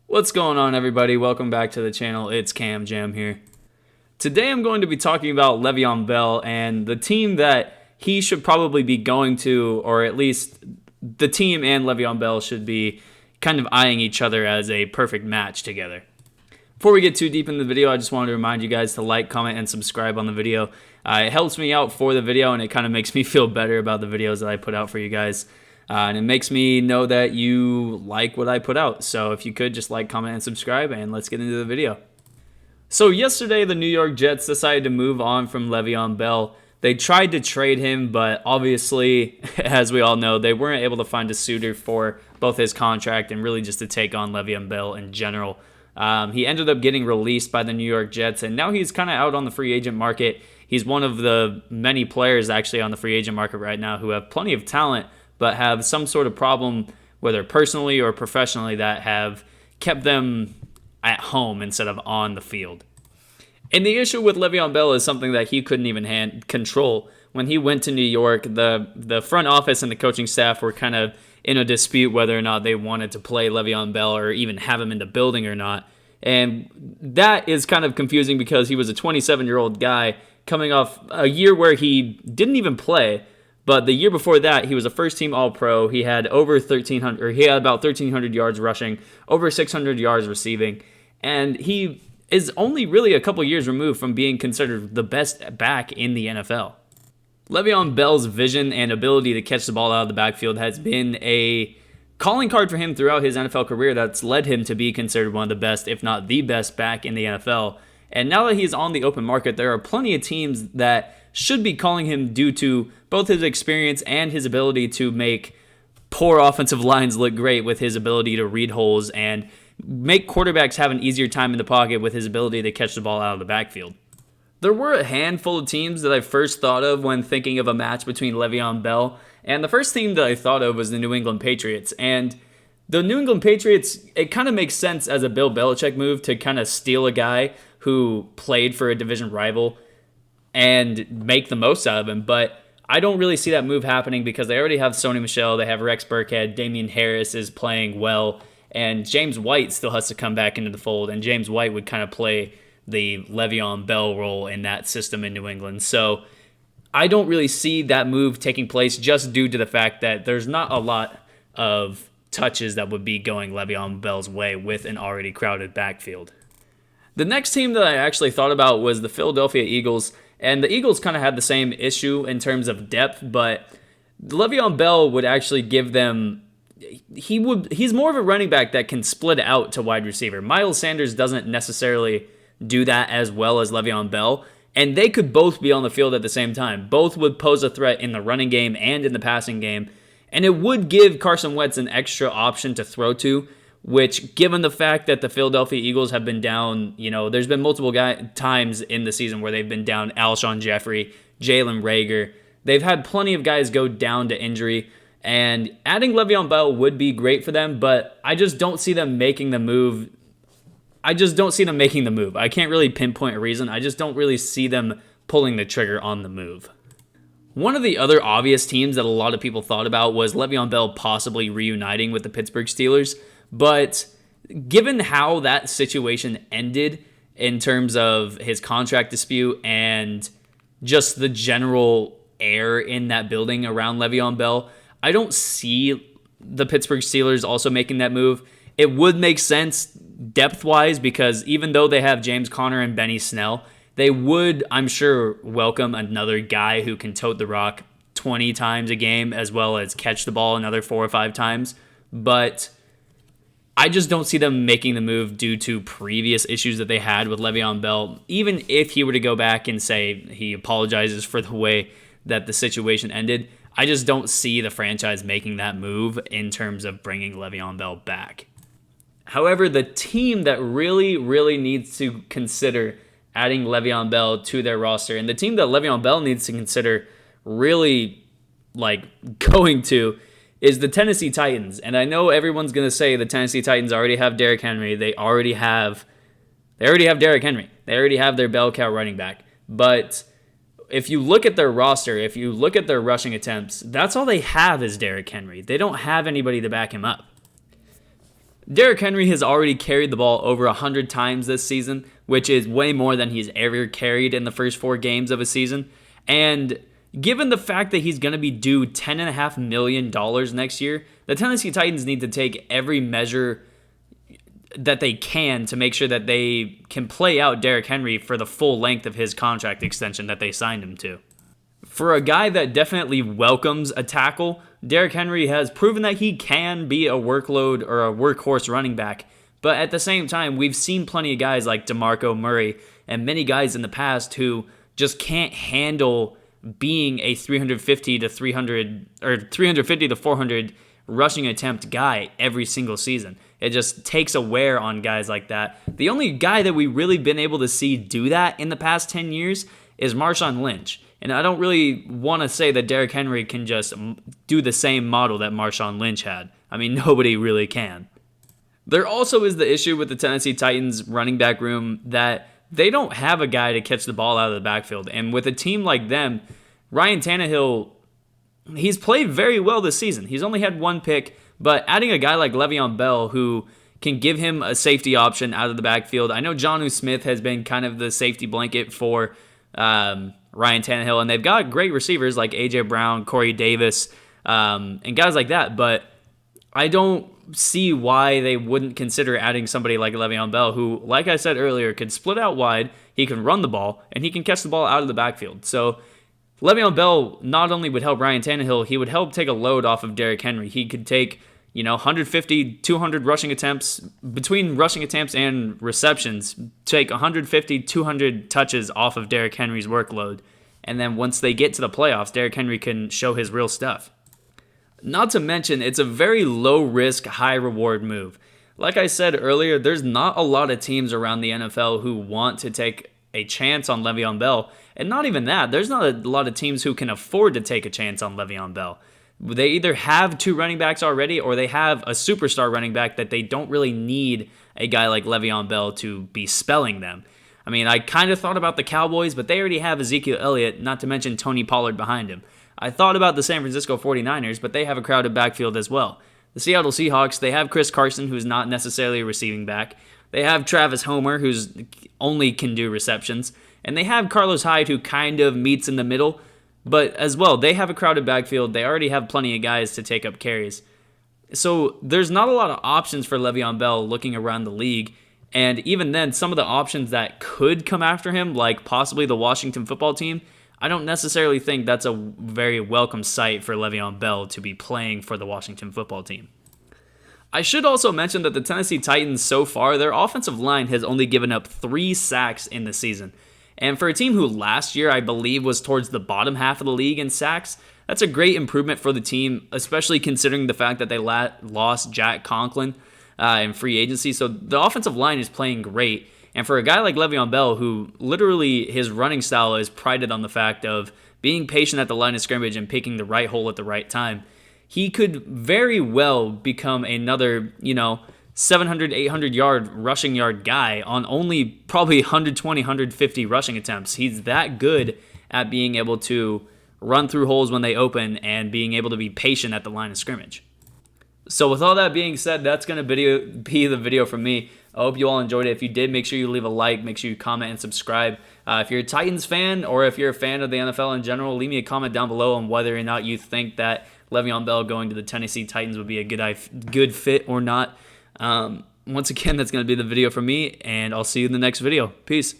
What's going on, everybody? Welcome back to the channel. It's Cam Jam here. Today I'm going to be talking about Le'Veon Bell and the team that he should probably be going to, or at least the team and Le'Veon Bell should be kind of eyeing each other as a perfect match together. Before we get too deep in the video, I just wanted to remind you guys to like, comment, and subscribe on the video. It helps me out for the video, and it kind of makes me feel better about the videos that I put out for you guys. And it makes me know that you like what I put out. So if you could just like, comment, and subscribe, and let's get into the video. So yesterday, the New York Jets decided to move on from Le'Veon Bell. They tried to trade him, but obviously, as we all know, they weren't able to find a suitor for both his contract and really just to take on Le'Veon Bell in general. He ended up getting released by the New York Jets, and now he's kind of out on the free agent market. He's one of the many players actually on the free agent market right now who have plenty of talent, but have some sort of problem, whether personally or professionally, that have kept them at home instead of on the field. And the issue with Le'Veon Bell is something that he couldn't even control. When he went to New York, the front office and the coaching staff were kind of in a dispute whether or not they wanted to play Le'Veon Bell or even have him in the building or not. And that is kind of confusing because he was a 27-year-old guy coming off a year where he didn't even play. But the year before that, he was a first-team All-Pro. He had over 1,300, or he had about 1,300 yards rushing, over 600 yards receiving, and he is only really a couple years removed from being considered the best back in the NFL. Le'Veon Bell's vision and ability to catch the ball out of the backfield has been a calling card for him throughout his NFL career that's led him to be considered one of the best, if not the best, back in the NFL. And now that he's on the open market, there are plenty of teams that should be calling him due to both his experience and his ability to make poor offensive lines look great with his ability to read holes and make quarterbacks have an easier time in the pocket with his ability to catch the ball out of the backfield. There were a handful of teams that I first thought of when thinking of a match between Le'Veon Bell, and the first team that I thought of was the New England Patriots. And the New England Patriots, it kind of makes sense as a Bill Belichick move to kind of steal a guy who played for a division rival and make the most out of him, but I don't really see that move happening because they already have Sony Michel, they have Rex Burkhead, Damian Harris is playing well, and James White still has to come back into the fold, and James White would kind of play the Le'Veon Bell role in that system in New England. So I don't really see that move taking place just due to the fact that there's not a lot of touches that would be going Le'Veon Bell's way with an already crowded backfield. The next team that I actually thought about was the Philadelphia Eagles, and the Eagles kind of had the same issue in terms of depth, but Le'Veon Bell would actually give them, he's more of a running back that can split out to wide receiver. Miles Sanders doesn't necessarily do that as well as Le'Veon Bell, and they could both be on the field at the same time. Both would pose a threat in the running game and in the passing game, and it would give Carson Wentz an extra option to throw to, which, given the fact that the Philadelphia Eagles have been down, there's been multiple times in the season where they've been down Alshon Jeffrey, Jalen Reagor. They've had plenty of guys go down to injury, and adding Le'Veon Bell would be great for them, but I just don't see them making the move. I can't really pinpoint a reason. I just don't really see them pulling the trigger on the move. One of the other obvious teams that a lot of people thought about was Le'Veon Bell possibly reuniting with the Pittsburgh Steelers. But given how that situation ended in terms of his contract dispute and just the general air in that building around Le'Veon Bell, I don't see the Pittsburgh Steelers also making that move. It would make sense depth-wise because even though they have James Conner and Benny Snell, they would, I'm sure, welcome another guy who can tote the rock 20 times a game as well as catch the ball another 4 or 5 times. But I just don't see them making the move due to previous issues that they had with Le'Veon Bell. Even if he were to go back and say he apologizes for the way that the situation ended, I just don't see the franchise making that move in terms of bringing Le'Veon Bell back. However, the team that really, really needs to consider adding Le'Veon Bell to their roster, and the team that Le'Veon Bell needs to consider really going to, is the Tennessee Titans. And I know everyone's going to say the Tennessee Titans already have Derrick Henry. They already have Derrick Henry. They already have their bell cow running back. But if you look at their roster, if you look at their rushing attempts, that's all they have is Derrick Henry. They don't have anybody to back him up. Derrick Henry has already carried the ball over 100 times this season, which is way more than he's ever carried in the first 4 games of a season. And given the fact that he's going to be due $10.5 million next year, the Tennessee Titans need to take every measure that they can to make sure that they can play out Derrick Henry for the full length of his contract extension that they signed him to. For a guy that definitely welcomes a tackle, Derrick Henry has proven that he can be a workload or a workhorse running back. But at the same time, we've seen plenty of guys like DeMarco Murray and many guys in the past who just can't handle being a 350 to 400 rushing attempt guy every single season. It just takes a wear on guys like that. The only guy that we've really been able to see do that in the past 10 years is Marshawn Lynch. And I don't really want to say that Derrick Henry can just do the same model that Marshawn Lynch had. I mean, nobody really can. There also is the issue with the Tennessee Titans running back room that they don't have a guy to catch the ball out of the backfield. And with a team like them, Ryan Tannehill, he's played very well this season. He's only had 1 pick, but adding a guy like Le'Veon Bell who can give him a safety option out of the backfield. I know Jonnu Smith has been kind of the safety blanket for Ryan Tannehill, and they've got great receivers like A.J. Brown, Corey Davis, and guys like that, but I don't see why they wouldn't consider adding somebody like Le'Veon Bell, who, like I said earlier, could split out wide, he can run the ball, and he can catch the ball out of the backfield. So Le'Veon Bell not only would help Ryan Tannehill, he would help take a load off of Derrick Henry. He could take 150, 200 rushing attempts, between rushing attempts and receptions, take 150, 200 touches off of Derrick Henry's workload. And then once they get to the playoffs, Derrick Henry can show his real stuff. Not to mention, it's a very low-risk, high-reward move. Like I said earlier, there's not a lot of teams around the NFL who want to take a chance on Le'Veon Bell. And not even that, there's not a lot of teams who can afford to take a chance on Le'Veon Bell. They either have 2 running backs already or they have a superstar running back that they don't really need a guy like Le'Veon Bell to be spelling them. I mean, I kind of thought about the Cowboys, but they already have Ezekiel Elliott, not to mention Tony Pollard behind him. I thought about the San Francisco 49ers, but they have a crowded backfield as well. The Seattle Seahawks, they have Chris Carson, who's not necessarily a receiving back. They have Travis Homer, who's only can do receptions. And they have Carlos Hyde, who kind of meets in the middle. But as well, they have a crowded backfield. They already have plenty of guys to take up carries. So there's not a lot of options for Le'Veon Bell looking around the league. And even then, some of the options that could come after him, like possibly the Washington football team, I don't necessarily think that's a very welcome sight for Le'Veon Bell to be playing for the Washington football team. I should also mention that the Tennessee Titans so far, their offensive line has only given up 3 sacks in the season. And for a team who last year I believe was towards the bottom half of the league in sacks, that's a great improvement for the team, especially considering the fact that they lost Jack Conklin in free agency. So the offensive line is playing great. And for a guy like Le'Veon Bell, who literally his running style is prided on the fact of being patient at the line of scrimmage and picking the right hole at the right time, he could very well become another, 700, 800 yard rushing yard guy on only probably 120, 150 rushing attempts. He's that good at being able to run through holes when they open and being able to be patient at the line of scrimmage. So with all that being said, that's going to be the video from me. I hope you all enjoyed it. If you did, make sure you leave a like, make sure you comment and subscribe. If you're a Titans fan or if you're a fan of the NFL in general, leave me a comment down below on whether or not you think that Le'Veon Bell going to the Tennessee Titans would be a good fit or not. Once again, that's going to be the video from me, and I'll see you in the next video. Peace.